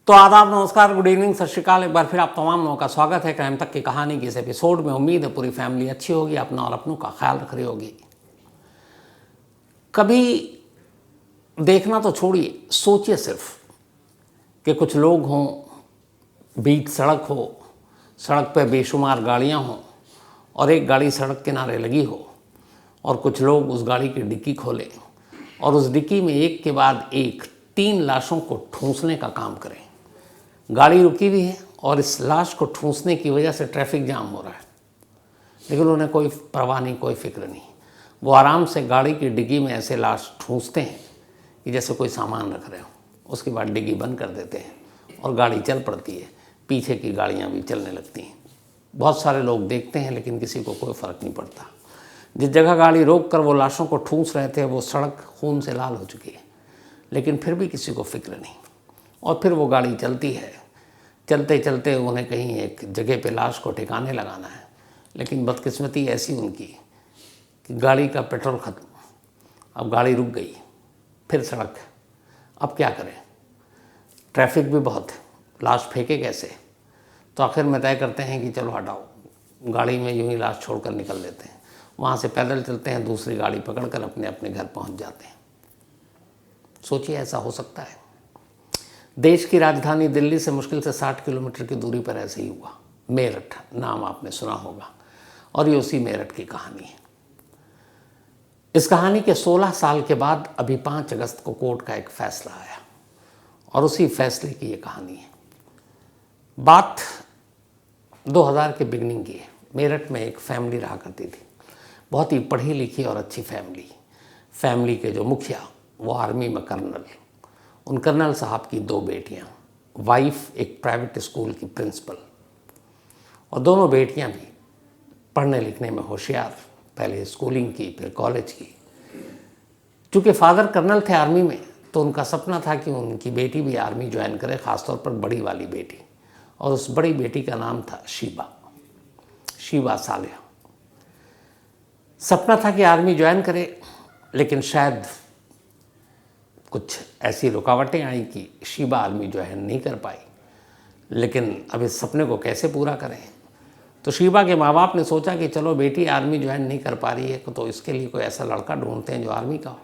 तो आदाब, नमस्कार, गुड इवनिंग, सत श्रीकाल। एक बार फिर आप तमाम लोगों का स्वागत है क्राइम तक की कहानी की इस एपिसोड में। उम्मीद है पूरी फैमिली अच्छी होगी, अपना और अपनों का ख्याल रख रही होगी। कभी देखना तो छोड़िए, सोचिए सिर्फ कि कुछ लोग हों, बीच सड़क हो, सड़क पर बेशुमार गाड़ियां हों और एक गाड़ी सड़क किनारे लगी हो और कुछ लोग उस गाड़ी की डिक्की खोलें और उस डिक्की में एक के बाद एक 3 लाशों को ठूंसने का काम करें। गाड़ी रुकी हुई है और इस लाश को ठूंसने की वजह से ट्रैफिक जाम हो रहा है, लेकिन उन्हें कोई परवाह नहीं, कोई फिक्र नहीं। वो आराम से गाड़ी की डिग्गी में ऐसे लाश ठूंसते हैं कि जैसे कोई सामान रख रहे हो। उसके बाद डिग्गी बंद कर देते हैं और गाड़ी चल पड़ती है। पीछे की गाड़ियाँ भी चलने लगती हैं। बहुत सारे लोग देखते हैं, लेकिन किसी को कोई फ़र्क नहीं पड़ता। जिस जगह गाड़ी रोक कर वो लाशों को ठूंस रहे थे, वो सड़क खून से लाल हो चुकी है, लेकिन फिर भी किसी को फिक्र नहीं। और फिर वो गाड़ी चलती है। चलते चलते उन्हें कहीं एक जगह पे लाश को ठिकाने लगाना है, लेकिन बदकिस्मती ऐसी उनकी कि गाड़ी का पेट्रोल ख़त्म। अब गाड़ी रुक गई, फिर सड़क। अब क्या करें? ट्रैफिक भी बहुत है, लाश फेंके कैसे? तो आखिर में तय करते हैं कि चलो हटाओ, गाड़ी में यूँ ही लाश छोड़कर निकल लेते हैं। वहाँ से पैदल चलते हैं, दूसरी गाड़ी पकड़कर अपने अपने घर पहुँच जाते हैं। सोचिए, ऐसा हो सकता है? देश की राजधानी दिल्ली से मुश्किल से 60 किलोमीटर की दूरी पर ऐसे ही हुआ। मेरठ नाम आपने सुना होगा, और ये उसी मेरठ की कहानी है। इस कहानी के 16 साल के बाद अभी 5 अगस्त को कोर्ट का एक फैसला आया और उसी फैसले की ये कहानी है। बात 2000 के बिगनिंग की है। मेरठ में एक फैमिली रहा करती थी, बहुत ही पढ़ी लिखी और अच्छी फैमिली। फैमिली के जो मुखिया वो आर्मी में कर्नल। उन कर्नल साहब की 2 बेटियां, वाइफ एक प्राइवेट स्कूल की प्रिंसिपल, और दोनों बेटियां भी पढ़ने लिखने में होशियार। पहले स्कूलिंग की, फिर कॉलेज की। चूँकि फादर कर्नल थे आर्मी में, तो उनका सपना था कि उनकी बेटी भी आर्मी ज्वाइन करे, ख़ासतौर पर बड़ी वाली बेटी। और उस बड़ी बेटी का नाम था शीबा सालेह। सपना था कि आर्मी ज्वाइन करे, लेकिन शायद कुछ ऐसी रुकावटें आई कि शीबा आर्मी ज्वाइन नहीं कर पाई। लेकिन अब इस सपने को कैसे पूरा करें? तो शीबा के माँ बाप ने सोचा कि चलो बेटी आर्मी ज्वाइन नहीं कर पा रही है, तो इसके लिए कोई ऐसा लड़का ढूंढते हैं जो आर्मी का हो।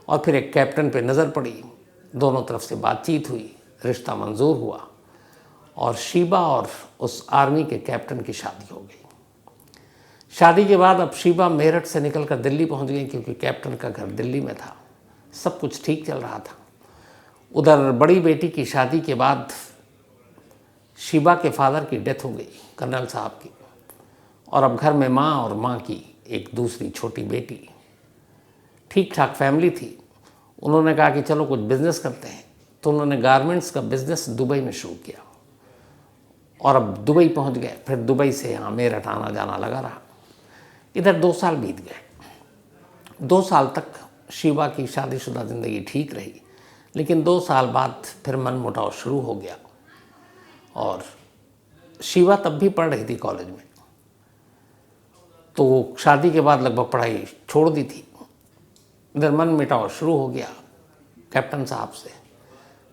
और फिर एक कैप्टन पे नज़र पड़ी, दोनों तरफ से बातचीत हुई, रिश्ता मंजूर हुआ और शीबा और उस आर्मी के कैप्टन की शादी हो गई। शादी के बाद अब शीबा मेरठ से निकल कर दिल्ली पहुँच गई, क्योंकि कैप्टन का घर दिल्ली में था। सब कुछ ठीक चल रहा था। उधर बड़ी बेटी की शादी के बाद शीबा के फादर की डेथ हो गई, कर्नल साहब की। और अब घर में माँ और माँ की एक दूसरी छोटी बेटी। ठीक ठाक फैमिली थी। उन्होंने कहा कि चलो कुछ बिजनेस करते हैं, तो उन्होंने गारमेंट्स का बिजनेस दुबई में शुरू किया और अब दुबई पहुंच गए। फिर दुबई से यहाँ मेरठ आना जाना लगा रहा। इधर 2 साल बीत गए। 2 साल तक शीबा की शादीशुदा ज़िंदगी ठीक रही, लेकिन 2 साल बाद फिर मनमुटाव शुरू हो गया। और शीबा तब भी पढ़ रही थी कॉलेज में, तो शादी के बाद लगभग पढ़ाई छोड़ दी थी। इधर मनमुटाव शुरू हो गया कैप्टन साहब से।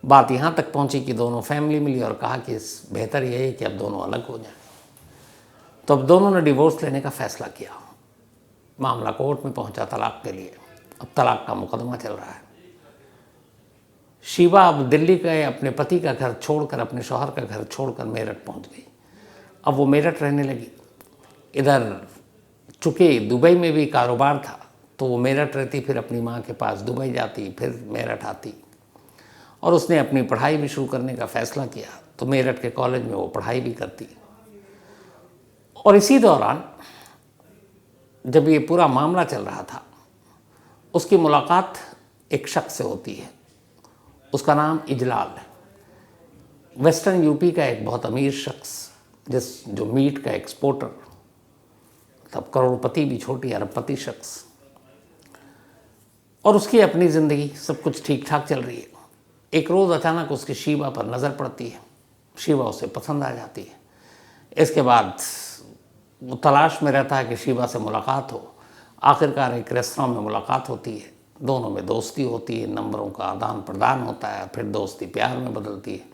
बात यहाँ तक पहुँची कि दोनों फैमिली मिली और कहा कि बेहतर यही है कि अब दोनों अलग हो जाएं। तो अब दोनों ने डिवोर्स लेने का फैसला किया। मामला कोर्ट में पहुँचा तलाक के लिए। अब तलाक का मुकदमा चल रहा है। शीबा अब दिल्ली के अपने पति का घर छोड़कर, अपने शौहर का घर छोड़कर मेरठ पहुंच गई। अब वो मेरठ रहने लगी। इधर चूँकि दुबई में भी कारोबार था, तो वो मेरठ रहती, फिर अपनी माँ के पास दुबई जाती, फिर मेरठ आती। और उसने अपनी पढ़ाई भी शुरू करने का फैसला किया, तो मेरठ के कॉलेज में वो पढ़ाई भी करती। और इसी दौरान जब ये पूरा मामला चल रहा था, उसकी मुलाकात एक शख्स से होती है। उसका नाम इजलाल है। वेस्टर्न यूपी का एक बहुत अमीर शख्स, जो मीट का एक्सपोर्टर, तब करोड़पति भी छोटी अरबपति शख्स। और उसकी अपनी ज़िंदगी, सब कुछ ठीक ठाक चल रही है। एक रोज़ अचानक उसकी शीबा पर नज़र पड़ती है। शीबा उसे पसंद आ जाती है। इसके बाद वो तलाश में रहता है कि शीबा से मुलाकात हो। आखिरकार एक रेस्तरां में मुलाकात होती है। दोनों में दोस्ती होती है, नंबरों का आदान प्रदान होता है, फिर दोस्ती प्यार में बदलती है।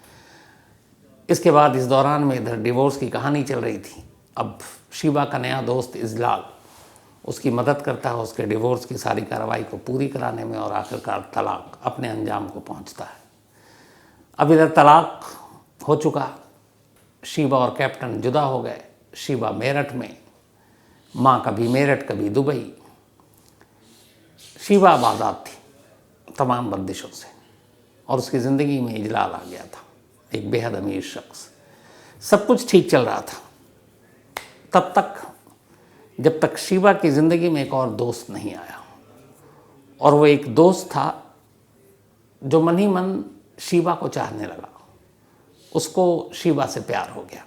इसके बाद इस दौरान में इधर डिवोर्स की कहानी चल रही थी। अब शीबा का नया दोस्त इजलाल उसकी मदद करता है उसके डिवोर्स की सारी कार्रवाई को पूरी कराने में, और आखिरकार तलाक अपने अंजाम को पहुंचता है। अब इधर तलाक हो चुका, शीबा और कैप्टन जुदा हो गए। शीबा मेरठ में, माँ कभी मेरठ कभी दुबई। शीबा अब आज़ाद थी तमाम बंदिशों से, और उसकी ज़िंदगी में इजलाल आ गया था, एक बेहद अमीर शख्स। सब कुछ ठीक चल रहा था तब तक जब तक शीबा की ज़िंदगी में एक और दोस्त नहीं आया, और वो एक दोस्त था जो मन ही मन शीबा को चाहने लगा। उसको शीबा से प्यार हो गया,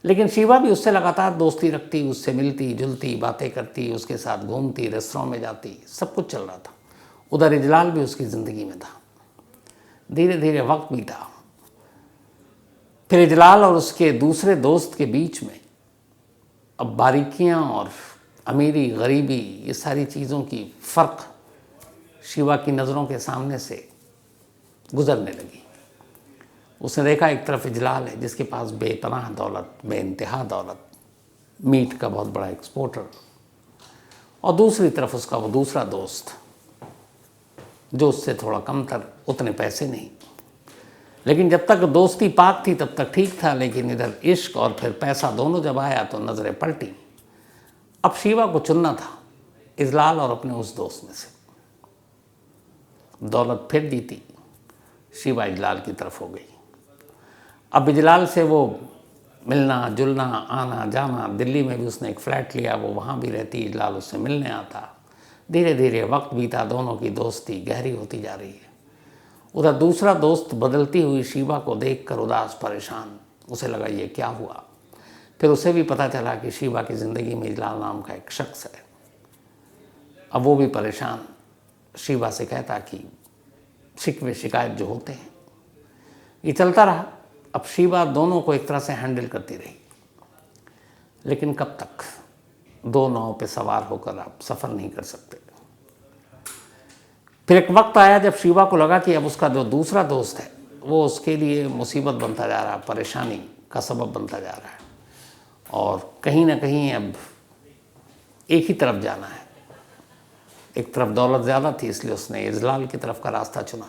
लेकिन शीबा भी उससे लगातार दोस्ती रखती, उससे मिलती जुलती, बातें करती, उसके साथ घूमती, रेस्तरां में जाती, सब कुछ चल रहा था। उधर इजलाल भी उसकी ज़िंदगी में था। धीरे धीरे वक्त बीता, फिर इजलाल और उसके दूसरे दोस्त के बीच में अब बारीकियां और अमीरी गरीबी ये सारी चीज़ों की फ़र्क शीबा की नज़रों के सामने से गुजरने लगी। उसने देखा एक तरफ इजलाल है जिसके पास बेपनाह दौलत, बेइंतहा दौलत, मीट का बहुत बड़ा एक्सपोर्टर, और दूसरी तरफ उसका वो दूसरा दोस्त जो उससे थोड़ा कमतर, उतने पैसे नहीं। लेकिन जब तक दोस्ती पाक थी तब तक ठीक था, लेकिन इधर इश्क और फिर पैसा दोनों जब आया तो नज़रें पलटी। अब शीबा को चुनना था इजलाल और अपने उस दोस्त में से। दौलत फिर जीती, शीबा इजलाल की तरफ हो गई। अब इजलाल से वो मिलना जुलना, आना जाना, दिल्ली में भी उसने एक फ़्लैट लिया, वो वहाँ भी रहती, इजलाल उससे मिलने आता। धीरे धीरे वक्त बीता, दोनों की दोस्ती गहरी होती जा रही है। उधर दूसरा दोस्त बदलती हुई शीबा को देखकर उदास परेशान, उसे लगा ये क्या हुआ। फिर उसे भी पता चला कि शीबा की ज़िंदगी में इजलाल नाम का एक शख्स है। अब वो भी परेशान शीबा से कहता कि शिकवे शिकायत जो होते हैं, ये चलता रहा। अब शीबा दोनों को एक तरह से हैंडल करती रही, लेकिन कब तक दो नाव पे सवार होकर आप सफ़र नहीं कर सकते। फिर एक वक्त आया जब शीबा को लगा कि अब उसका जो दूसरा दोस्त है वो उसके लिए मुसीबत बनता जा रहा है, परेशानी का सबब बनता जा रहा है, और कहीं ना कहीं अब एक ही तरफ जाना है। एक तरफ दौलत ज़्यादा थी इसलिए उसने इजलाल की तरफ का रास्ता चुना,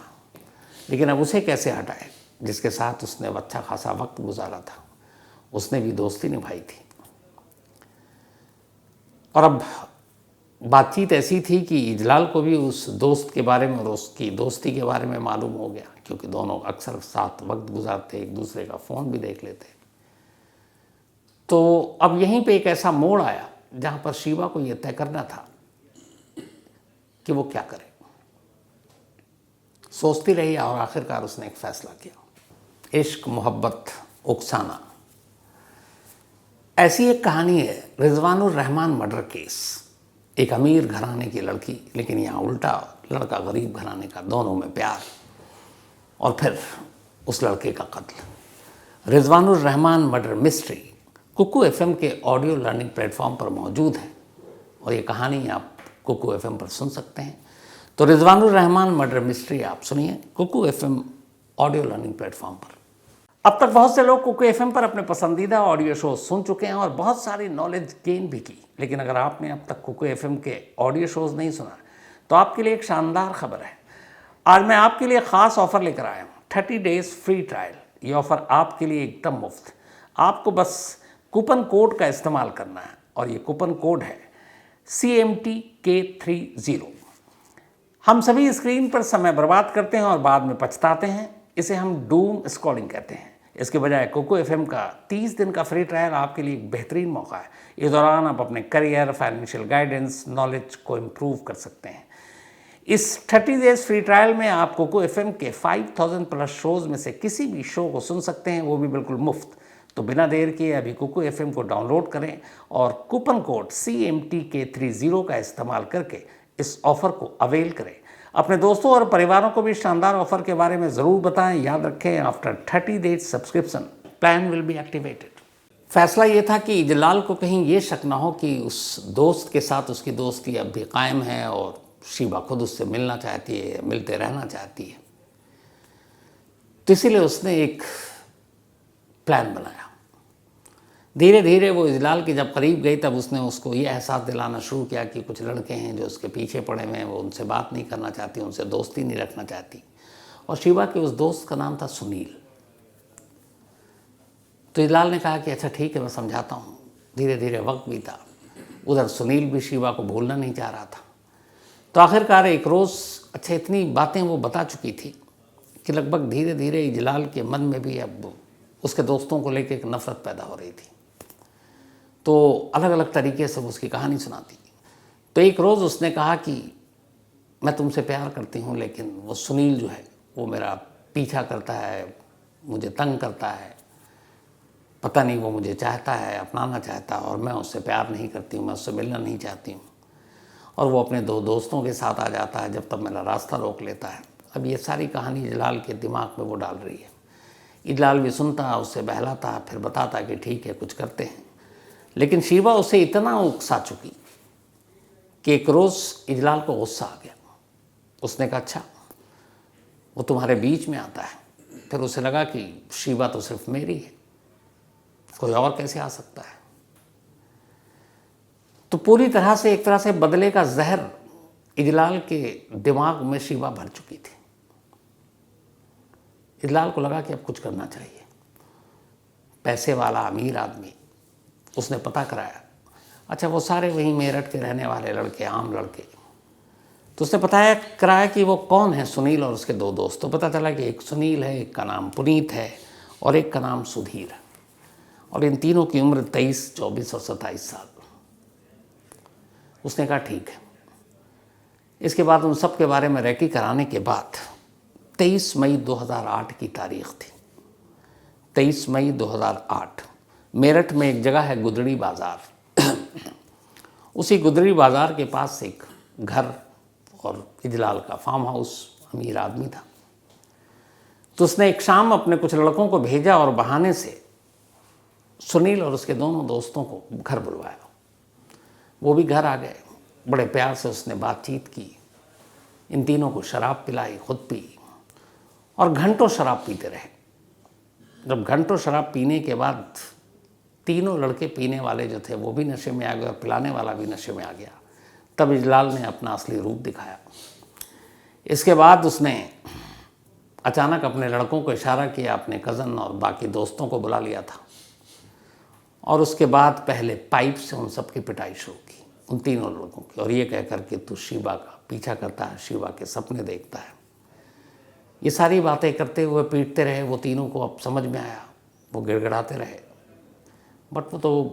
लेकिन अब उसे कैसे हटाए जिसके साथ उसने अच्छा खासा वक्त गुजारा था, उसने भी दोस्ती निभाई थी। और अब बातचीत ऐसी थी कि इजलाल को भी उस दोस्त के बारे में और उसकी दोस्ती के बारे में मालूम हो गया, क्योंकि दोनों अक्सर साथ वक्त गुजारते, एक दूसरे का फ़ोन भी देख लेते। तो अब यहीं पे एक ऐसा मोड़ आया जहाँ पर शीबा को ये तय करना था कि वो क्या करे। सोचती रही और आखिरकार उसने एक फ़ैसला किया। इश्क, मोहब्बत, उकसाना, ऐसी एक कहानी है रिजवानुर रहमान मर्डर केस। एक अमीर घराने की लड़की, लेकिन यहाँ उल्टा, लड़का गरीब घराने का, दोनों में प्यार, और फिर उस लड़के का कत्ल। Rizwanur Rahman murder mystery Kuku FM के ऑडियो लर्निंग प्लेटफॉर्म पर मौजूद है, और ये कहानी आप कुकू एफएम पर सुन सकते हैं। तो रिजवानुर रहमान मर्डर मिस्ट्री आप सुनिए Kuku FM audio learning platform पर। अब तक बहुत से लोग कुकू एफएम पर अपने पसंदीदा ऑडियो शो सुन चुके हैं और बहुत सारी नॉलेज गेन भी की, लेकिन अगर आपने अब तक कुकू एफएम के ऑडियो शोज़ नहीं सुना तो आपके लिए एक शानदार खबर है। आज मैं आपके लिए ख़ास ऑफ़र लेकर आया हूँ, 30 डेज़ फ्री ट्रायल। ये ऑफ़र आपके लिए एकदम मुफ्त। आपको बस कूपन कोड का इस्तेमाल करना है, और ये कूपन कोड है CMTK30। हम सभी स्क्रीन पर समय बर्बाद करते हैं और बाद में पछताते हैं, इसे हम डूम स्क्रॉलिंग कहते हैं। इसके बजाय कुकू एफएम का 30 दिन का फ्री ट्रायल आपके लिए एक बेहतरीन मौका है। इस दौरान आप अपने करियर, फाइनेंशियल गाइडेंस, नॉलेज को इम्प्रूव कर सकते हैं। इस 30 डेज फ्री ट्रायल में आप कुकू एफएम के 5000 प्लस शोज़ में से किसी भी शो को सुन सकते हैं, वो भी बिल्कुल मुफ्त। तो बिना देर किए अभी कुकू एफएम को डाउनलोड करें और कूपन कोड CMTK30 का इस्तेमाल करके इस ऑफ़र को अवेल करें। अपने दोस्तों और परिवारों को भी शानदार ऑफ़र के बारे में ज़रूर बताएं। याद रखें, after 30 days subscription plan will be activated. फैसला ये था कि इजलाल को कहीं ये शक ना हो कि उस दोस्त के साथ उसकी दोस्ती अब भी कायम है और शीबा खुद उससे मिलना चाहती है, मिलते रहना चाहती है। तो इसीलिए उसने एक प्लान बनाया। धीरे धीरे वो इजलाल के जब करीब गई तब उसने उसको ये एहसास दिलाना शुरू किया कि कुछ लड़के हैं जो उसके पीछे पड़े हुए हैं, वो उनसे बात नहीं करना चाहती, उनसे दोस्ती नहीं रखना चाहती। और शिवा के उस दोस्त का नाम था सुनील। तो इजलाल ने कहा कि अच्छा ठीक है, मैं समझाता हूँ। धीरे धीरे वक्त बीता। उधर सुनील भी शिवा को भूलना नहीं चाह रहा था। तो आखिरकार एक रोज़, अच्छा इतनी बातें वो बता चुकी थी कि लगभग धीरे धीरे इजलाल के मन में भी अब उसके दोस्तों को लेकर एक नफ़रत पैदा हो रही थी। तो अलग अलग तरीके से वो उसकी कहानी सुनाती। तो एक रोज़ उसने कहा कि मैं तुमसे प्यार करती हूँ, लेकिन वो सुनील जो है वो मेरा पीछा करता है, मुझे तंग करता है, पता नहीं वो मुझे चाहता है, अपनाना चाहता है, और मैं उससे प्यार नहीं करती हूँ, मैं उससे मिलना नहीं चाहती हूँ। और वो अपने दो दोस्तों के साथ आ जाता है, जब तक मेरा रास्ता रोक लेता है। अब ये सारी कहानी इजलाल के दिमाग में वो डाल रही है। इजलाल भी सुनता, उससे बहलाता, फिर बताता कि ठीक है कुछ करते हैं। लेकिन शिवा उसे इतना उकसा चुकी कि एक रोज़ इजलाल को गुस्सा आ गया। उसने कहा अच्छा वो तुम्हारे बीच में आता है। फिर उसे लगा कि शिवा तो सिर्फ मेरी है, कोई और कैसे आ सकता है। तो पूरी तरह से एक तरह से बदले का जहर इजलाल के दिमाग में शिवा भर चुकी थी। इजलाल को लगा कि अब कुछ करना चाहिए। पैसे वाला अमीर आदमी, उसने पता कराया। अच्छा वो सारे वहीं मेरठ के रहने वाले लड़के, आम लड़के। तो उसने बताया कराया कि वो कौन है, सुनील और उसके दो दोस्त। तो पता चला कि एक सुनील है, एक का नाम पुनीत है और एक का नाम सुधीर है। और इन तीनों की उम्र 23, 24 और 27 साल। उसने कहा ठीक है। इसके बाद उन सब के बारे में रेकी कराने के बाद 23 मई 2008 की तारीख थी। 23 मई 2008 मेरठ में एक जगह है गुदड़ी बाज़ार। उसी गुदड़ी बाज़ार के पास एक घर और इजलाल का फार्म हाउस, अमीर आदमी था। तो उसने एक शाम अपने कुछ लड़कों को भेजा और बहाने से सुनील और उसके दोनों दोस्तों को घर बुलवाया। वो भी घर आ गए। बड़े प्यार से उसने बातचीत की, इन तीनों को शराब पिलाई, खुद पी और घंटों शराब पीते रहे। जब घंटों शराब पीने के बाद तीनों लड़के पीने वाले जो थे वो भी नशे में आ गए और पिलाने वाला भी नशे में आ गया, तब इजलाल ने अपना असली रूप दिखाया। इसके बाद उसने अचानक अपने लड़कों को इशारा किया, अपने कज़न और बाकी दोस्तों को बुला लिया था। और उसके बाद पहले पाइप से उन सब की पिटाई शुरू की, उन तीनों लड़कों की। और ये कहकर कि तू शिवा का पीछा करता है, शिवा के सपने देखता है। ये सारी बातें करते हुए पीटते रहे। वो तीनों को अब समझ में आया, वो गिड़गिड़ाते रहे। बट वो तो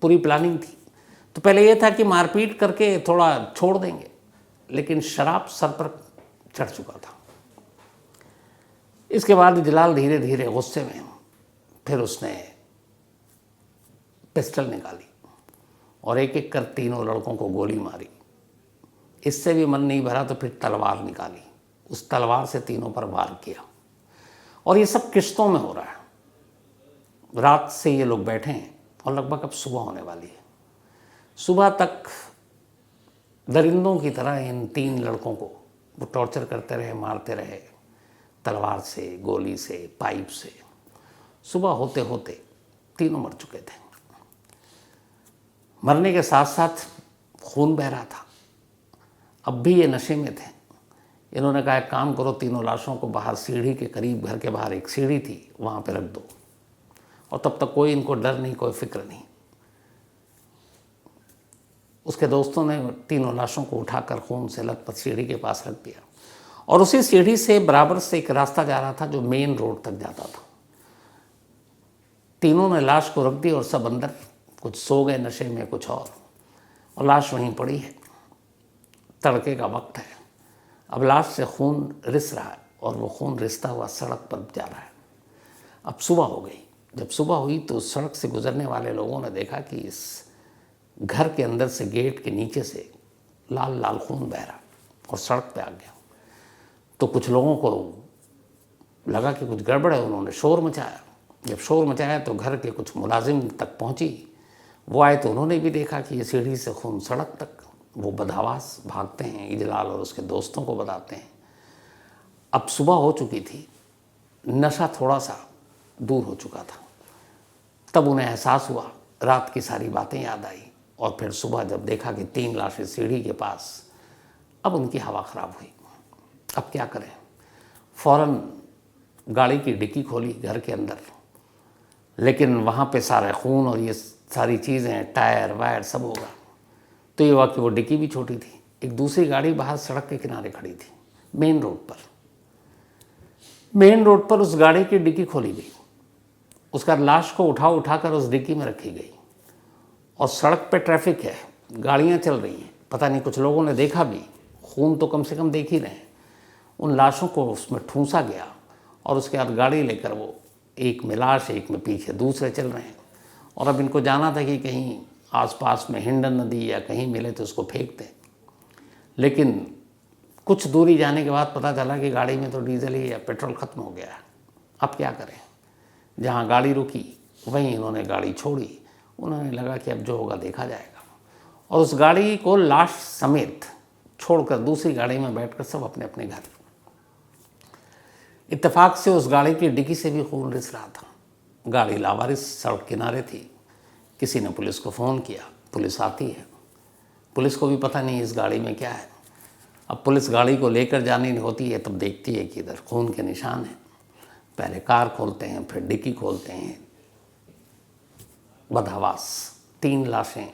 पूरी प्लानिंग थी। तो पहले ये था कि मारपीट करके थोड़ा छोड़ देंगे, लेकिन शराब सर पर चढ़ चुका था। इसके बाद इजलाल धीरे धीरे गुस्से में, फिर उसने पिस्टल निकाली और एक एक कर तीनों लड़कों को गोली मारी। इससे भी मन नहीं भरा तो फिर तलवार निकाली, उस तलवार से तीनों पर वार किया। और ये सब किश्तों में हो रहा है। रात से ये लोग बैठे हैं और लगभग अब सुबह होने वाली है। सुबह तक दरिंदों की तरह इन तीन लड़कों को वो टॉर्चर करते रहे, मारते रहे, तलवार से, गोली से, पाइप से। सुबह होते होते तीनों मर चुके थे। मरने के साथ साथ खून बह रहा था। अब भी ये नशे में थे। इन्होंने कहा एक काम करो, तीनों लाशों को बाहर सीढ़ी के करीब, घर के बाहर एक सीढ़ी थी, वहाँ पे रख दो। और तब तक कोई इनको डर नहीं, कोई फिक्र नहीं। उसके दोस्तों ने तीनों लाशों को उठाकर खून से लथपथ सीढ़ी के पास रख दिया। और उसी सीढ़ी से बराबर से एक रास्ता जा रहा था जो मेन रोड तक जाता था। तीनों ने लाश को रख दी और सब अंदर, कुछ सो गए नशे में, कुछ और लाश वहीं पड़ी है। तड़के का वक्त है। अब लाश से खून रिस रहा है और वो खून रिसता हुआ सड़क पर जा रहा है। अब सुबह हो गई। जब सुबह हुई तो उस सड़क से गुजरने वाले लोगों ने देखा कि इस घर के अंदर से, गेट के नीचे से लाल लाल खून बह रहा और सड़क पे आ गया। तो कुछ लोगों को लगा कि कुछ गड़बड़ है, उन्होंने शोर मचाया। जब शोर मचाया तो घर के कुछ मुलाजिम तक पहुंची। वो आए तो उन्होंने भी देखा कि ये सीढ़ी से खून सड़क तक। वो बदहवास भागते हैं, इजलाल और उसके दोस्तों को बताते हैं। अब सुबह हो चुकी थी, नशा थोड़ा सा दूर हो चुका था। तब उन्हें एहसास हुआ, रात की सारी बातें याद आई, और फिर सुबह जब देखा कि 3 लाशें सीढ़ी के पास, अब उनकी हवा ख़राब हुई। अब क्या करें? फ़ौरन गाड़ी की डिक्की खोली घर के अंदर, लेकिन वहाँ पे सारे खून और ये सारी चीज़ें, टायर वायर सब होगा। तो ये हुआ कि वो डिक्की भी छोटी थी। एक दूसरी गाड़ी बाहर सड़क के किनारे खड़ी थी, मेन रोड पर उस गाड़ी की डिक्की खोली गई, उसका लाश को उठाकर उस डिक्की में रखी गई, और सड़क पे ट्रैफिक है, गाड़ियाँ चल रही हैं, पता नहीं कुछ लोगों ने देखा भी, खून तो कम से कम देख ही रहे हैं। उन लाशों को उसमें ठूंसा गया, और उसके बाद गाड़ी लेकर वो एक में लाश, एक में पीछे दूसरे चल रहे हैं। और अब इनको जाना था कि कहीं आसपास में हिंडन नदी या कहीं मिले तो उसको फेंक दें, लेकिन कुछ दूरी जाने के बाद पता चला कि गाड़ी में तो डीजल ही या पेट्रोल ख़त्म हो गया है। अब क्या करें? जहाँ गाड़ी रुकी वहीं इन्होंने गाड़ी छोड़ी। उन्होंने लगा कि अब जो होगा देखा जाएगा, और उस गाड़ी को लाश समेत छोड़कर दूसरी गाड़ी में बैठकर सब अपने अपने घर। इत्तेफाक से उस गाड़ी की डिक्की से भी खून रिस रहा था। गाड़ी लावारिस सड़क किनारे थी। किसी ने पुलिस को फ़ोन किया, पुलिस आती है। पुलिस को भी पता नहीं इस गाड़ी में क्या है। अब पुलिस गाड़ी को लेकर जानी होती है, तब देखती है कि इधर खून के निशान हैं। पहले कार खोलते हैं, फिर डिक्की खोलते हैं। बदहवास 3 लाशें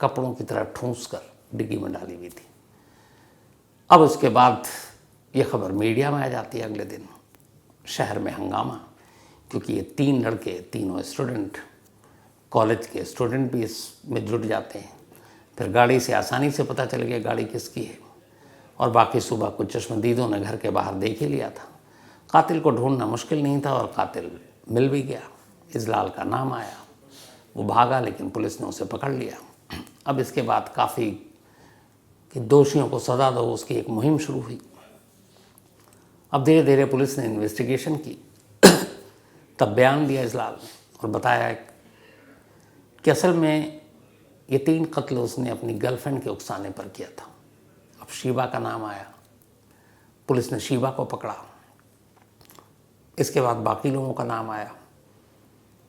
कपड़ों की तरह ठूंस कर डिक्की में डाली हुई थी। अब उसके बाद ये खबर मीडिया में आ जाती है। अगले दिन शहर में हंगामा, क्योंकि ये 3 लड़के, तीनों स्टूडेंट, कॉलेज के स्टूडेंट भी इसमें जुट जाते हैं। फिर गाड़ी से आसानी से पता चल गया गाड़ी किसकी है, और बाकी सुबह कुछ चश्मदीदों ने घर के बाहर देख ही लिया था। कातिल को ढूंढना मुश्किल नहीं था, और कातिल मिल भी गया। इजलाल का नाम आया, वो भागा, लेकिन पुलिस ने उसे पकड़ लिया। अब इसके बाद काफ़ी कि दोषियों को सज़ा दो, उसकी एक मुहिम शुरू हुई। अब धीरे धीरे पुलिस ने इन्वेस्टिगेशन की। तब बयान दिया इजलाल ने, और बताया कि असल में ये 3 कत्ल उसने अपनी गर्लफ्रेंड के उकसाने पर किया था। अब शीबा का नाम आया, पुलिस ने शीबा को पकड़ा। इसके बाद बाकी लोगों का नाम आया।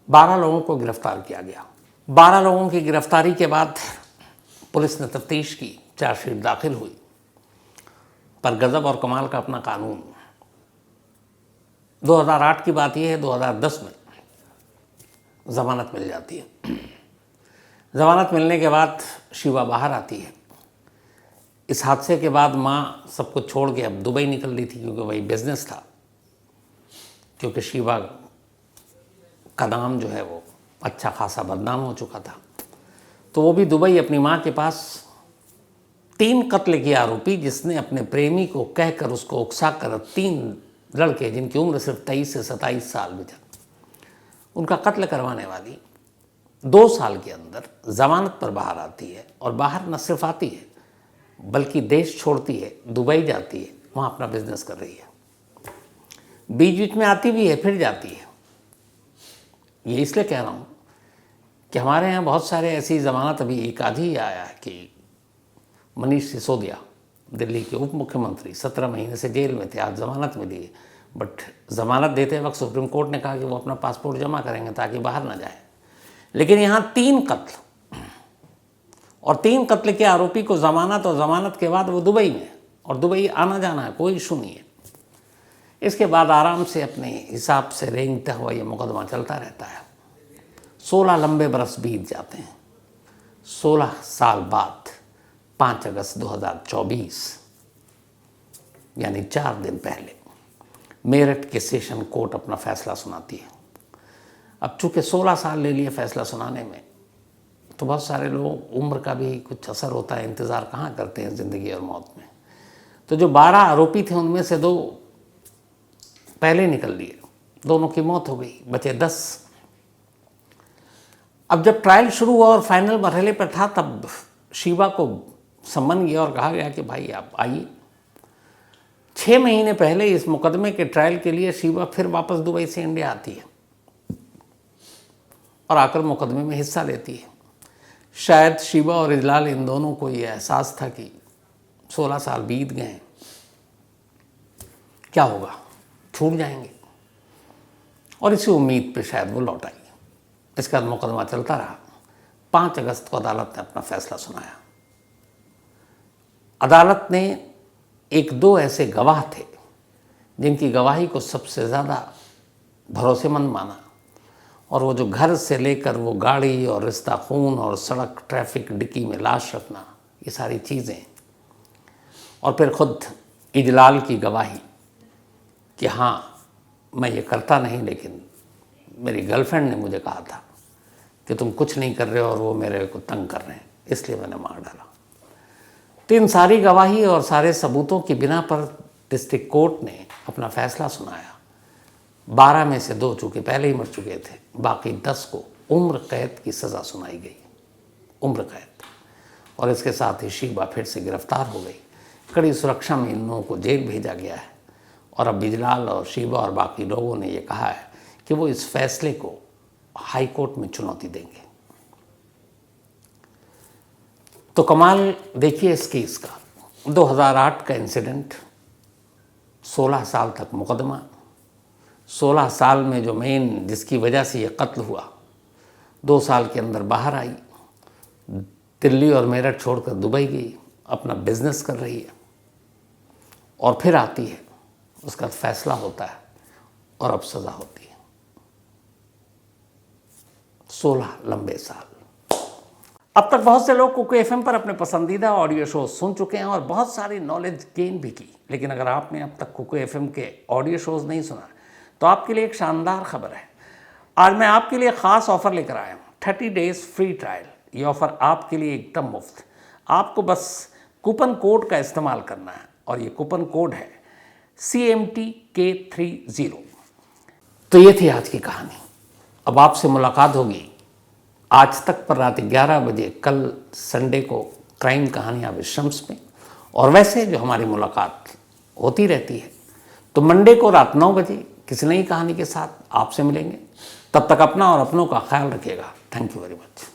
12 लोगों को गिरफ्तार किया गया। 12 लोगों की गिरफ्तारी के बाद पुलिस ने तफ्तीश की, चार्जशीट दाखिल हुई। पर गजब और कमाल का अपना कानून। 2008 की बात यह है, 2010 में ज़मानत मिल जाती है। ज़मानत मिलने के बाद शीबा बाहर आती है। इस हादसे के बाद माँ सब कुछ छोड़ के अब दुबई निकल रही थी, क्योंकि वही बिजनेस था, क्योंकि शीबा का नाम जो है वो अच्छा खासा बदनाम हो चुका था। तो वो भी दुबई अपनी माँ के पास 3 कत्ल की आरोपी, जिसने अपने प्रेमी को कहकर उसको उकसाकर 3 लड़के जिनकी उम्र सिर्फ 23 से 27 साल में था, उनका कत्ल करवाने वाली 2 साल के अंदर ज़मानत पर बाहर आती है। और बाहर न सिर्फ आती है, बल्कि देश छोड़ती है, दुबई जाती है, वहाँ अपना बिजनेस कर रही है। बीच बीच में आती भी है, फिर जाती है। ये इसलिए कह रहा हूँ कि हमारे यहाँ बहुत सारे ऐसी ज़मानत, अभी एक आधी ही आया है कि मनीष सिसोदिया, दिल्ली के उप मुख्यमंत्री, 17 महीने से जेल में थे, आज ज़मानत मिली है। बट ज़मानत देते वक्त सुप्रीम कोर्ट ने कहा कि वो अपना पासपोर्ट जमा करेंगे ताकि बाहर ना जाए। लेकिन यहाँ 3 कत्ल, और 3 कत्ल के आरोपी को ज़मानत, और ज़मानत के बाद वो दुबई में, और दुबई आना जाना है, कोई इशू नहीं है। इसके बाद आराम से अपने हिसाब से रेंगता हुआ ये मुकदमा चलता रहता है। 16 लंबे बरस बीत जाते हैं। 16 साल बाद 5 अगस्त 2024, यानी 4 दिन पहले, मेरठ के सेशन कोर्ट अपना फैसला सुनाती है। अब चूँकि 16 साल ले लिए फैसला सुनाने में, तो बहुत सारे लोग, उम्र का भी कुछ असर होता है, इंतज़ार कहाँ करते हैं ज़िंदगी और मौत में। तो जो 12 आरोपी थे, उनमें से 2 पहले निकल लिए, दोनों की मौत हो गई, बचे 10। अब जब ट्रायल शुरू हुआ और फाइनल मरहले पर था, तब शीबा को सम्मन गया और कहा गया कि भाई आप आइए। 6 महीने पहले इस मुकदमे के ट्रायल के लिए शीबा फिर वापस दुबई से इंडिया आती है और आकर मुकदमे में हिस्सा लेती है। शायद शीबा और इजलाल, इन दोनों को ये एहसास था कि 16 साल बीत गए हैं, क्या होगा, छूट जाएंगे। और इसी उम्मीद पे शायद वो लौट आई। इसका मुकदमा चलता रहा। 5 अगस्त को अदालत ने अपना फैसला सुनाया। अदालत ने 1-2 ऐसे गवाह थे जिनकी गवाही को सबसे ज़्यादा भरोसेमंद माना, और वो जो घर से लेकर वो गाड़ी और रिश्ता खून और सड़क ट्रैफिक डिक्की में लाश रखना, ये सारी चीज़ें, और फिर खुद इजलाल की गवाही कि हाँ मैं ये करता नहीं, लेकिन मेरी गर्लफ्रेंड ने मुझे कहा था कि तुम कुछ नहीं कर रहे हो और वो मेरे को तंग कर रहे हैं, इसलिए मैंने मार डाला। तो इन सारी गवाही और सारे सबूतों की बिना पर डिस्ट्रिक्ट कोर्ट ने अपना फैसला सुनाया। 12 में से 2 चूँकि पहले ही मर चुके थे, बाकी 10 को उम्र कैद की सज़ा सुनाई गई, उम्र कैद। और इसके साथ ही शीबा फिर से गिरफ्तार हो गई। कड़ी सुरक्षा में इन लोगों को जेल भेजा गया है। और अब बिजलाल और शीबा और बाकी लोगों ने ये कहा है कि वो इस फैसले को हाई कोर्ट में चुनौती देंगे। तो कमाल देखिए इस केस का, 2008 का इंसिडेंट, 16 साल तक मुकदमा, 16 साल में जो मेन जिसकी वजह से ये कत्ल हुआ 2 साल के अंदर बाहर आई, दिल्ली और मेरठ छोड़कर दुबई गई, अपना बिजनेस कर रही है, और फिर आती है, उसका फैसला होता है और अब सज़ा होती है। 16 लंबे साल। अब तक बहुत से लोग कुकू एफएम पर अपने पसंदीदा ऑडियो शो सुन चुके हैं और बहुत सारी नॉलेज गेन भी की। लेकिन अगर आपने अब तक कुकू एफएम के ऑडियो शोज़ नहीं सुना तो आपके लिए एक शानदार खबर है। आज मैं आपके लिए ख़ास ऑफ़र लेकर आया हूँ, 30 डेज़ फ्री ट्रायल। ये ऑफ़र आपके लिए एकदम मुफ्त। आपको बस कूपन कोड का इस्तेमाल करना है, और ये कूपन कोड है CMTK30। तो ये थी आज की कहानी। अब आपसे मुलाकात होगी आज तक पर रात 11 बजे, कल संडे को क्राइम कहानियाँ विश्रम्स में। और वैसे जो हमारी मुलाकात होती रहती है, तो मंडे को रात 9 बजे किसी नई कहानी के साथ आपसे मिलेंगे। तब तक अपना और अपनों का ख्याल रखिएगा। Thank you very much.